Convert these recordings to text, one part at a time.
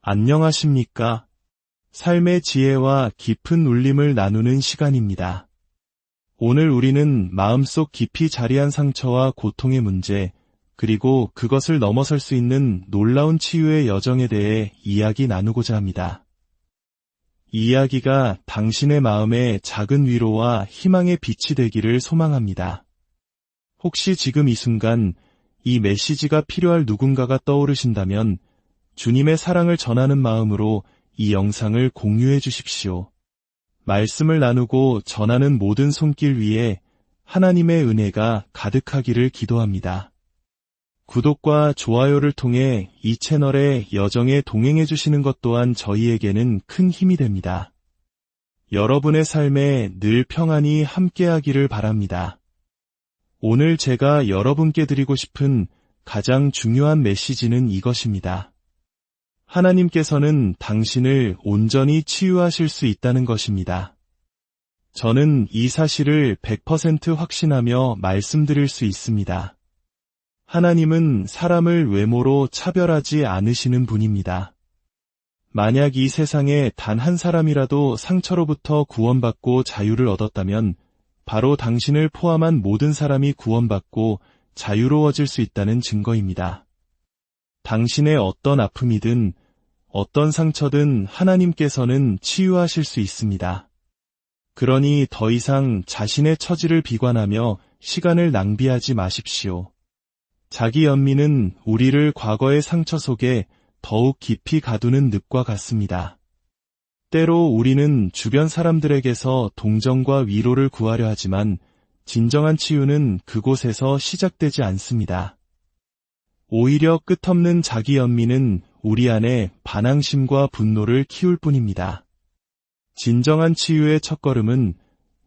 안녕하십니까? 삶의 지혜와 깊은 울림을 나누는 시간입니다. 오늘 우리는 마음속 깊이 자리한 상처와 고통의 문제, 그리고 그것을 넘어설 수 있는 놀라운 치유의 여정에 대해 이야기 나누고자 합니다. 이 이야기가 당신의 마음에 작은 위로와 희망의 빛이 되기를 소망합니다. 혹시 지금 이 순간 이 메시지가 필요할 누군가가 떠오르신다면 주님의 사랑을 전하는 마음으로 이 영상을 공유해 주십시오. 말씀을 나누고 전하는 모든 손길 위에 하나님의 은혜가 가득하기를 기도합니다. 구독과 좋아요를 통해 이 채널의 여정에 동행해 주시는 것 또한 저희에게는 큰 힘이 됩니다. 여러분의 삶에 늘 평안이 함께하기를 바랍니다. 오늘 제가 여러분께 드리고 싶은 가장 중요한 메시지는 이것입니다. 하나님께서는 당신을 온전히 치유하실 수 있다는 것입니다. 저는 이 사실을 100% 확신하며 말씀드릴 수 있습니다. 하나님은 사람을 외모로 차별하지 않으시는 분입니다. 만약 이 세상에 단 한 사람이라도 상처로부터 구원받고 자유를 얻었다면 바로 당신을 포함한 모든 사람이 구원받고 자유로워질 수 있다는 증거입니다. 당신의 어떤 아픔이든 어떤 상처든 하나님께서는 치유하실 수 있습니다. 그러니 더 이상 자신의 처지를 비관하며 시간을 낭비하지 마십시오. 자기 연민은 우리를 과거의 상처 속에 더욱 깊이 가두는 늪과 같습니다. 때로 우리는 주변 사람들에게서 동정과 위로를 구하려 하지만 진정한 치유는 그곳에서 시작되지 않습니다. 오히려 끝없는 자기 연민은 우리 안에 반항심과 분노를 키울 뿐입니다. 진정한 치유의 첫걸음은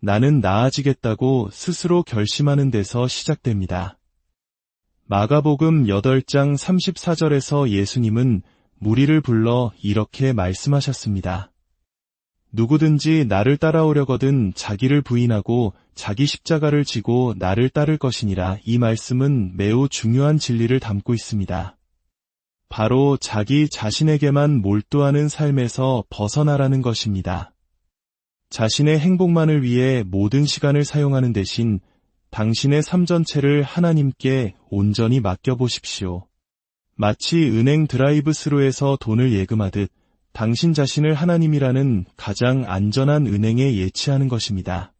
나는 나아지겠다고 스스로 결심하는 데서 시작됩니다. 마가복음 8장 34절에서 예수님은 무리를 불러 이렇게 말씀하셨습니다. 누구든지 나를 따라오려거든 자기를 부인하고 자기 십자가를 지고 나를 따를 것이니라. 이 말씀은 매우 중요한 진리를 담고 있습니다. 바로 자기 자신에게만 몰두하는 삶에서 벗어나라는 것입니다. 자신의 행복만을 위해 모든 시간을 사용하는 대신 당신의 삶 전체를 하나님께 온전히 맡겨보십시오. 마치 은행 드라이브스루에서 돈을 예금하듯 당신 자신을 하나님이라는 가장 안전한 은행에 예치하는 것입니다.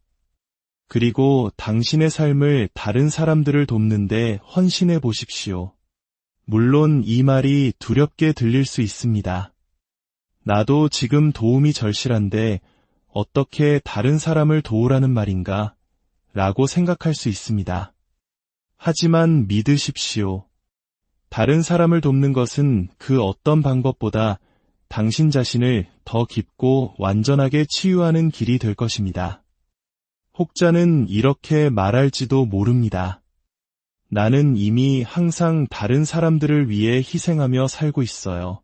그리고 당신의 삶을 다른 사람들을 돕는데 헌신해 보십시오. 물론 이 말이 두렵게 들릴 수 있습니다. 나도 지금 도움이 절실한데 어떻게 다른 사람을 도우라는 말인가? 라고 생각할 수 있습니다. 하지만 믿으십시오. 다른 사람을 돕는 것은 그 어떤 방법보다 당신 자신을 더 깊고 완전하게 치유하는 길이 될 것입니다. 혹자는 이렇게 말할지도 모릅니다. 나는 이미 항상 다른 사람들을 위해 희생하며 살고 있어요.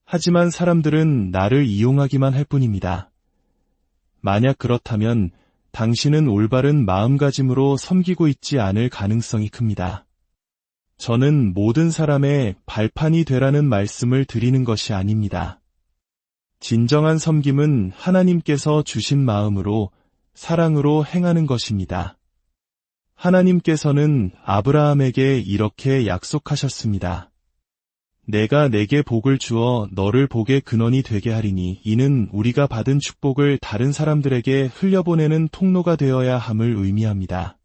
하지만 사람들은 나를 이용하기만 할 뿐입니다. 만약 그렇다면 당신은 올바른 마음가짐으로 섬기고 있지 않을 가능성이 큽니다. 저는 모든 사람의 발판이 되라는 말씀을 드리는 것이 아닙니다. 진정한 섬김은 하나님께서 주신 마음으로 사랑으로 행하는 것입니다. 하나님께서는 아브라함에게 이렇게 약속하셨습니다. 내가 내게 복을 주어 너를 복의 근원이 되게 하리니 이는 우리가 받은 축복을 다른 사람들에게 흘려보내는 통로가 되어야 함을 의미합니다.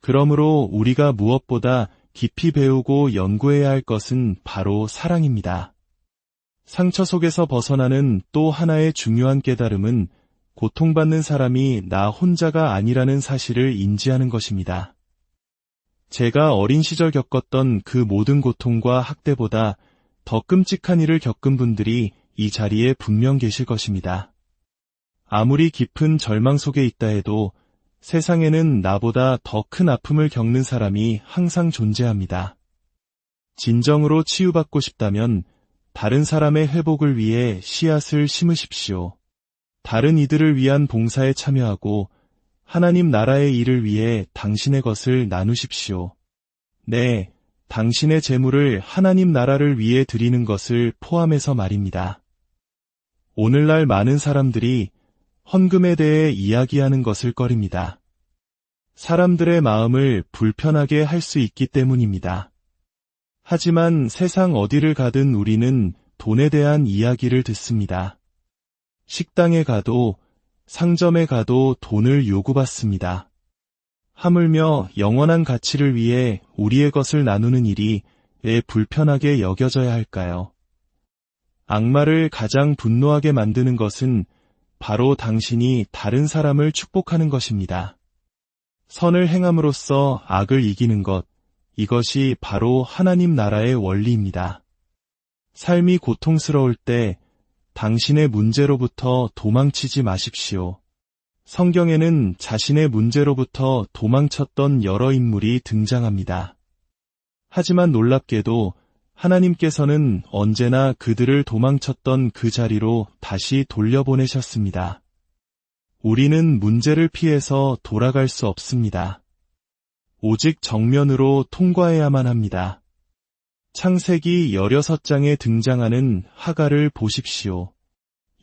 그러므로 우리가 무엇보다 깊이 배우고 연구해야 할 것은 바로 사랑입니다. 상처 속에서 벗어나는 또 하나의 중요한 깨달음은 고통받는 사람이 나 혼자가 아니라는 사실을 인지하는 것입니다. 제가 어린 시절 겪었던 그 모든 고통과 학대보다 더 끔찍한 일을 겪은 분들이 이 자리에 분명 계실 것입니다. 아무리 깊은 절망 속에 있다 해도 세상에는 나보다 더 큰 아픔을 겪는 사람이 항상 존재합니다. 진정으로 치유받고 싶다면 다른 사람의 회복을 위해 씨앗을 심으십시오. 다른 이들을 위한 봉사에 참여하고 하나님 나라의 일을 위해 당신의 것을 나누십시오. 네, 당신의 재물을 하나님 나라를 위해 드리는 것을 포함해서 말입니다. 오늘날 많은 사람들이 헌금에 대해 이야기하는 것을 꺼립니다. 사람들의 마음을 불편하게 할 수 있기 때문입니다. 하지만 세상 어디를 가든 우리는 돈에 대한 이야기를 듣습니다. 식당에 가도 상점에 가도 돈을 요구받습니다. 하물며 영원한 가치를 위해 우리의 것을 나누는 일이 왜 불편하게 여겨져야 할까요? 악마를 가장 분노하게 만드는 것은 바로 당신이 다른 사람을 축복하는 것입니다. 선을 행함으로써 악을 이기는 것, 이것이 바로 하나님 나라의 원리입니다. 삶이 고통스러울 때 당신의 문제로부터 도망치지 마십시오. 성경에는 자신의 문제로부터 도망쳤던 여러 인물이 등장합니다. 하지만 놀랍게도 하나님께서는 언제나 그들을 도망쳤던 그 자리로 다시 돌려보내셨습니다. 우리는 문제를 피해서 돌아갈 수 없습니다. 오직 정면으로 통과해야만 합니다. 창세기 16장에 등장하는 하갈을 보십시오.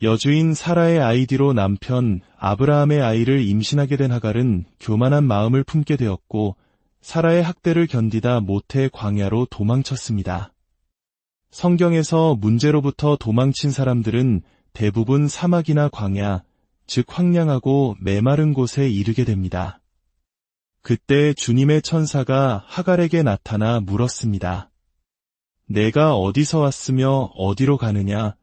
여주인 사라의 아이디로 남편 아브라함의 아이를 임신하게 된 하갈은 교만한 마음을 품게 되었고 사라의 학대를 견디다 못해 광야로 도망쳤습니다. 성경에서 문제로부터 도망친 사람들은 대부분 사막이나 광야, 즉 황량하고 메마른 곳에 이르게 됩니다. 그때 주님의 천사가 하갈에게 나타나 물었습니다. 내가 어디서 왔으며 어디로 가느냐?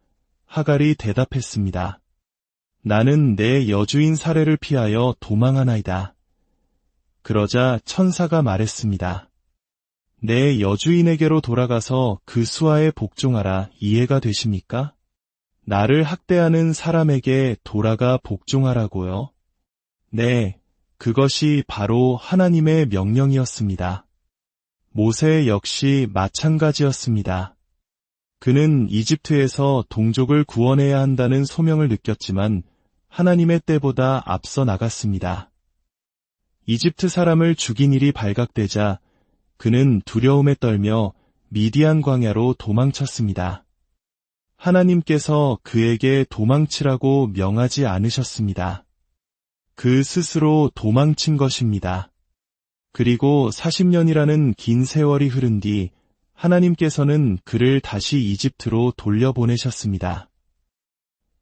하갈이 대답했습니다. 나는 내 여주인 사례를 피하여 도망하나이다. 그러자 천사가 말했습니다. 내 여주인에게로 돌아가서 그 수하에 복종하라. 이해가 되십니까? 나를 학대하는 사람에게 돌아가 복종하라고요? 네, 그것이 바로 하나님의 명령이었습니다. 모세 역시 마찬가지였습니다. 그는 이집트에서 동족을 구원해야 한다는 소명을 느꼈지만 하나님의 때보다 앞서 나갔습니다. 이집트 사람을 죽인 일이 발각되자 그는 두려움에 떨며 미디안 광야로 도망쳤습니다. 하나님께서 그에게 도망치라고 명하지 않으셨습니다. 그 스스로 도망친 것입니다. 그리고 40년이라는 긴 세월이 흐른 뒤 하나님께서는 그를 다시 이집트로 돌려보내셨습니다.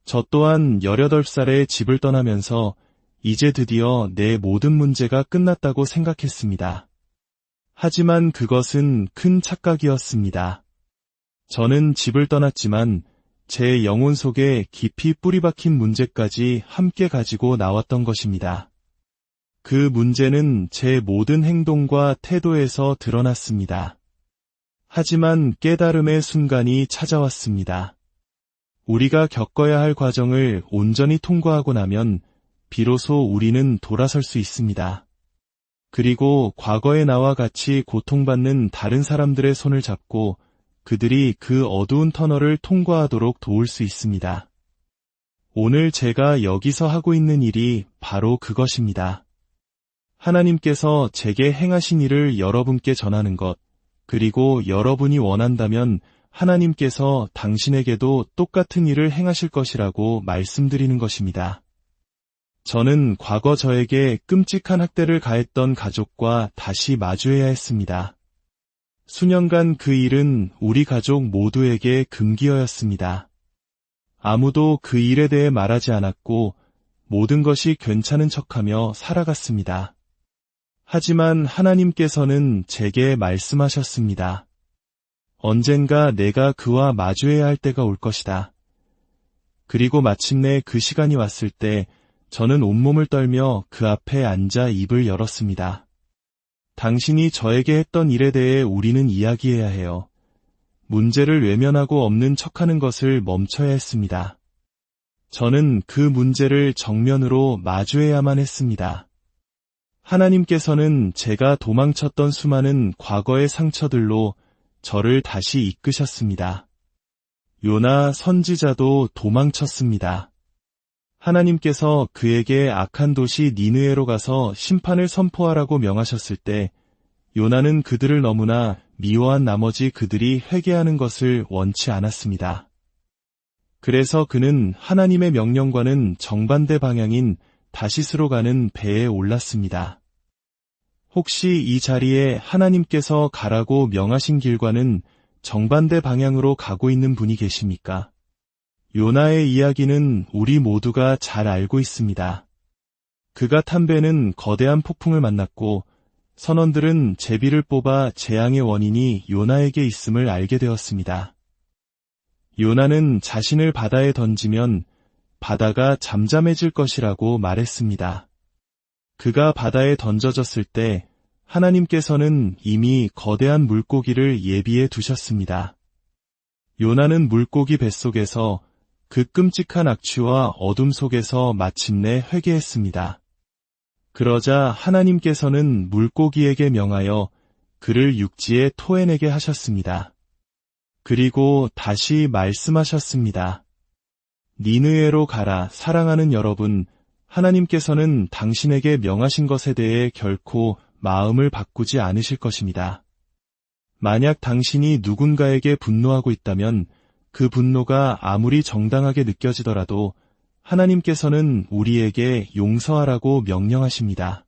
저 또한 18살에 집을 떠나면서 이제 드디어 내 모든 문제가 끝났다고 생각했습니다. 하지만 그것은 큰 착각이었습니다. 저는 집을 떠났지만 제 영혼 속에 깊이 뿌리박힌 문제까지 함께 가지고 나왔던 것입니다. 그 문제는 제 모든 행동과 태도에서 드러났습니다. 하지만 깨달음의 순간이 찾아왔습니다. 우리가 겪어야 할 과정을 온전히 통과하고 나면 비로소 우리는 돌아설 수 있습니다. 그리고 과거의 나와 같이 고통받는 다른 사람들의 손을 잡고 그들이 그 어두운 터널을 통과하도록 도울 수 있습니다. 오늘 제가 여기서 하고 있는 일이 바로 그것입니다. 하나님께서 제게 행하신 일을 여러분께 전하는 것, 그리고 여러분이 원한다면 하나님께서 당신에게도 똑같은 일을 행하실 것이라고 말씀드리는 것입니다. 저는 과거 저에게 끔찍한 학대를 가했던 가족과 다시 마주해야 했습니다. 수년간 그 일은 우리 가족 모두에게 금기어였습니다. 아무도 그 일에 대해 말하지 않았고 모든 것이 괜찮은 척하며 살아갔습니다. 하지만 하나님께서는 제게 말씀하셨습니다. 언젠가 내가 그와 마주해야 할 때가 올 것이다. 그리고 마침내 그 시간이 왔을 때 저는 온몸을 떨며 그 앞에 앉아 입을 열었습니다. 당신이 저에게 했던 일에 대해 우리는 이야기해야 해요. 문제를 외면하고 없는 척하는 것을 멈춰야 했습니다. 저는 그 문제를 정면으로 마주해야만 했습니다. 하나님께서는 제가 도망쳤던 수많은 과거의 상처들로 저를 다시 이끄셨습니다. 요나 선지자도 도망쳤습니다. 하나님께서 그에게 악한 도시 니느웨로 가서 심판을 선포하라고 명하셨을 때 요나는 그들을 너무나 미워한 나머지 그들이 회개하는 것을 원치 않았습니다. 그래서 그는 하나님의 명령과는 정반대 방향인 다시스로 가는 배에 올랐습니다. 혹시 이 자리에 하나님께서 가라고 명하신 길과는 정반대 방향으로 가고 있는 분이 계십니까? 요나의 이야기는 우리 모두가 잘 알고 있습니다. 그가 탄 배는 거대한 폭풍을 만났고 선원들은 제비를 뽑아 재앙의 원인이 요나에게 있음을 알게 되었습니다. 요나는 자신을 바다에 던지면 바다가 잠잠해질 것이라고 말했습니다. 그가 바다에 던져졌을 때 하나님께서는 이미 거대한 물고기를 예비해 두셨습니다. 요나는 물고기 뱃속에서 그 끔찍한 악취와 어둠 속에서 마침내 회개했습니다. 그러자 하나님께서는 물고기에게 명하여 그를 육지에 토해내게 하셨습니다. 그리고 다시 말씀하셨습니다. 니느웨로 가라. 사랑하는 여러분, 하나님께서는 당신에게 명하신 것에 대해 결코 마음을 바꾸지 않으실 것입니다. 만약 당신이 누군가에게 분노하고 있다면 그 분노가 아무리 정당하게 느껴지더라도 하나님께서는 우리에게 용서하라고 명령하십니다.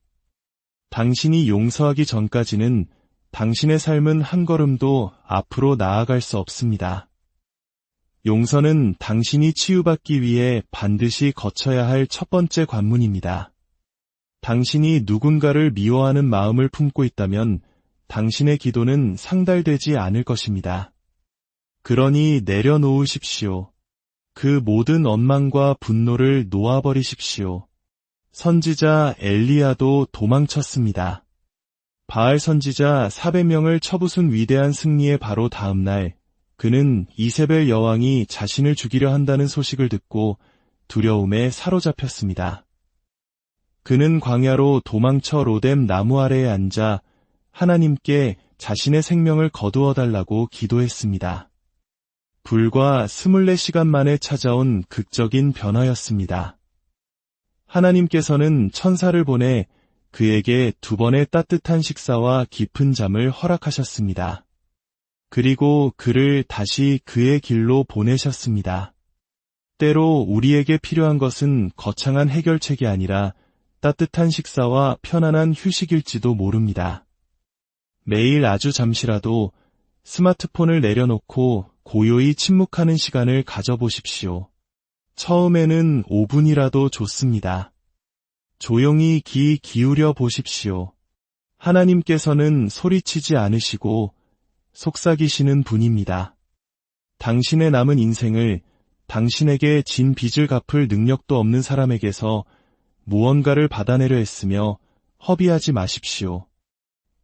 당신이 용서하기 전까지는 당신의 삶은 한 걸음도 앞으로 나아갈 수 없습니다. 용서는 당신이 치유받기 위해 반드시 거쳐야 할 첫 번째 관문입니다. 당신이 누군가를 미워하는 마음을 품고 있다면 당신의 기도는 상달되지 않을 것입니다. 그러니 내려놓으십시오. 그 모든 원망과 분노를 놓아버리십시오. 선지자 엘리야도 도망쳤습니다. 바알 선지자 400명을 쳐부순 위대한 승리의 바로 다음 날 그는 이세벨 여왕이 자신을 죽이려 한다는 소식을 듣고 두려움에 사로잡혔습니다. 그는 광야로 도망쳐 로뎀 나무 아래에 앉아 하나님께 자신의 생명을 거두어 달라고 기도했습니다. 불과 24시간 만에 찾아온 극적인 변화였습니다. 하나님께서는 천사를 보내 그에게 2번의 따뜻한 식사와 깊은 잠을 허락하셨습니다. 그리고 그를 다시 그의 길로 보내셨습니다. 때로 우리에게 필요한 것은 거창한 해결책이 아니라 따뜻한 식사와 편안한 휴식일지도 모릅니다. 매일 아주 잠시라도 스마트폰을 내려놓고 고요히 침묵하는 시간을 가져보십시오. 처음에는 5분이라도 좋습니다. 조용히 귀 기울여 보십시오. 하나님께서는 소리치지 않으시고 속삭이시는 분입니다. 당신의 남은 인생을 당신에게 진 빚을 갚을 능력도 없는 사람에게서 무언가를 받아내려 했으며 허비하지 마십시오.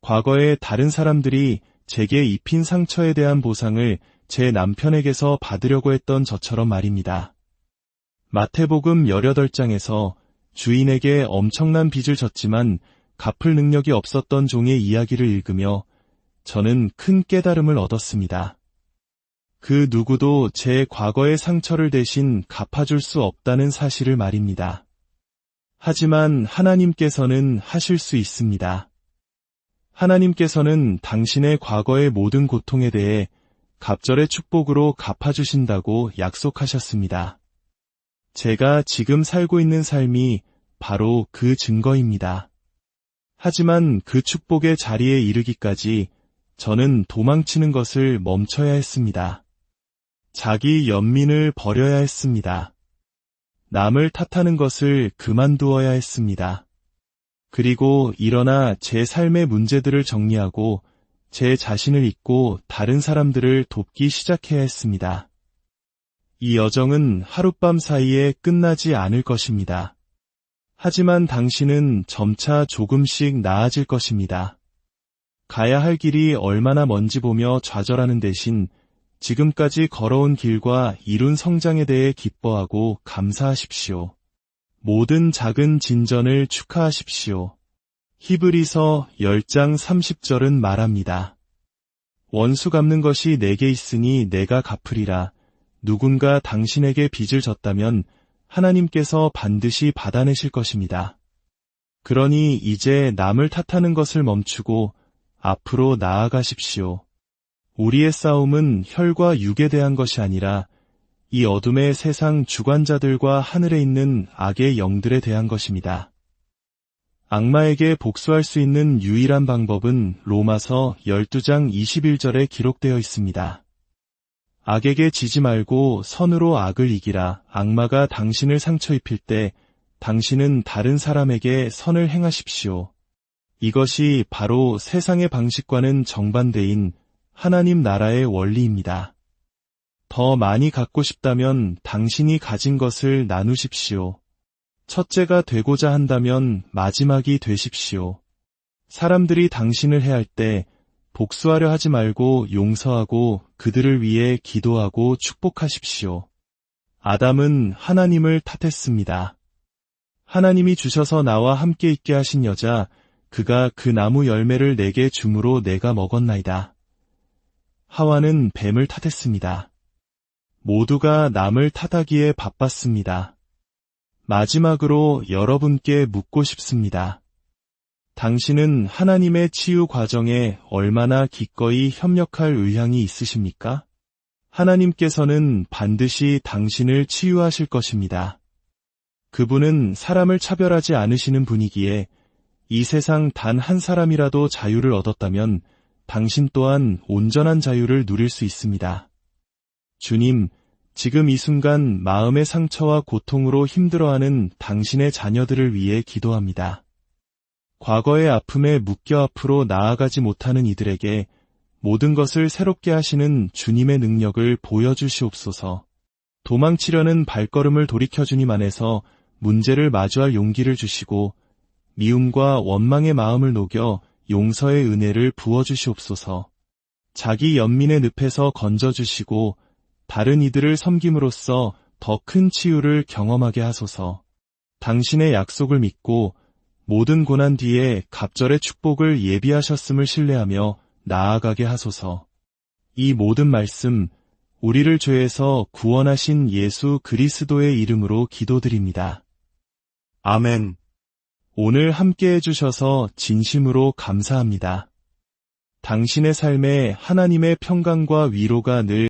과거에 다른 사람들이 제게 입힌 상처에 대한 보상을 제 남편에게서 받으려고 했던 저처럼 말입니다. 마태복음 18장에서 주인에게 엄청난 빚을 졌지만 갚을 능력이 없었던 종의 이야기를 읽으며 저는 큰 깨달음을 얻었습니다. 그 누구도 제 과거의 상처를 대신 갚아줄 수 없다는 사실을 말입니다. 하지만 하나님께서는 하실 수 있습니다. 하나님께서는 당신의 과거의 모든 고통에 대해 갑절의 축복으로 갚아주신다고 약속하셨습니다. 제가 지금 살고 있는 삶이 바로 그 증거입니다. 하지만 그 축복의 자리에 이르기까지 저는 도망치는 것을 멈춰야 했습니다. 자기 연민을 버려야 했습니다. 남을 탓하는 것을 그만두어야 했습니다. 그리고 일어나 제 삶의 문제들을 정리하고 제 자신을 잊고 다른 사람들을 돕기 시작해야 했습니다. 이 여정은 하룻밤 사이에 끝나지 않을 것입니다. 하지만 당신은 점차 조금씩 나아질 것입니다. 가야 할 길이 얼마나 먼지 보며 좌절하는 대신 지금까지 걸어온 길과 이룬 성장에 대해 기뻐하고 감사하십시오. 모든 작은 진전을 축하하십시오. 히브리서 10장 30절은 말합니다. 원수 갚는 것이 내게 있으니 내가 갚으리라. 누군가 당신에게 빚을 졌다면 하나님께서 반드시 받아내실 것입니다. 그러니 이제 남을 탓하는 것을 멈추고 앞으로 나아가십시오. 우리의 싸움은 혈과 육에 대한 것이 아니라 이 어둠의 세상 주관자들과 하늘에 있는 악의 영들에 대한 것입니다. 악마에게 복수할 수 있는 유일한 방법은 로마서 12장 21절에 기록되어 있습니다. 악에게 지지 말고 선으로 악을 이기라. 악마가 당신을 상처 입힐 때 당신은 다른 사람에게 선을 행하십시오. 이것이 바로 세상의 방식과는 정반대인 하나님 나라의 원리입니다. 더 많이 갖고 싶다면 당신이 가진 것을 나누십시오. 첫째가 되고자 한다면 마지막이 되십시오. 사람들이 당신을 해할 때 복수하려 하지 말고 용서하고 그들을 위해 기도하고 축복하십시오. 아담은 하나님을 탓했습니다. 하나님이 주셔서 나와 함께 있게 하신 여자, 그가 그 나무 열매를 내게 주므로 내가 먹었나이다. 하와는 뱀을 탓했습니다. 모두가 남을 탓하기에 바빴습니다. 마지막으로 여러분께 묻고 싶습니다. 당신은 하나님의 치유 과정에 얼마나 기꺼이 협력할 의향이 있으십니까? 하나님께서는 반드시 당신을 치유하실 것입니다. 그분은 사람을 차별하지 않으시는 분이기에 이 세상 단 한 사람이라도 자유를 얻었다면 당신 또한 온전한 자유를 누릴 수 있습니다. 주님, 지금 이 순간 마음의 상처와 고통으로 힘들어하는 당신의 자녀들을 위해 기도합니다. 과거의 아픔에 묶여 앞으로 나아가지 못하는 이들에게 모든 것을 새롭게 하시는 주님의 능력을 보여주시옵소서. 도망치려는 발걸음을 돌이켜 주님 안에서 문제를 마주할 용기를 주시고 미움과 원망의 마음을 녹여 용서의 은혜를 부어주시옵소서. 자기 연민의 늪에서 건져주시고 다른 이들을 섬김으로써 더 큰 치유를 경험하게 하소서. 당신의 약속을 믿고 모든 고난 뒤에 갑절의 축복을 예비하셨음을 신뢰하며 나아가게 하소서. 이 모든 말씀, 우리를 죄에서 구원하신 예수 그리스도의 이름으로 기도드립니다. 아멘. 오늘 함께 해주셔서 진심으로 감사합니다. 당신의 삶에 하나님의 평강과 위로가 늘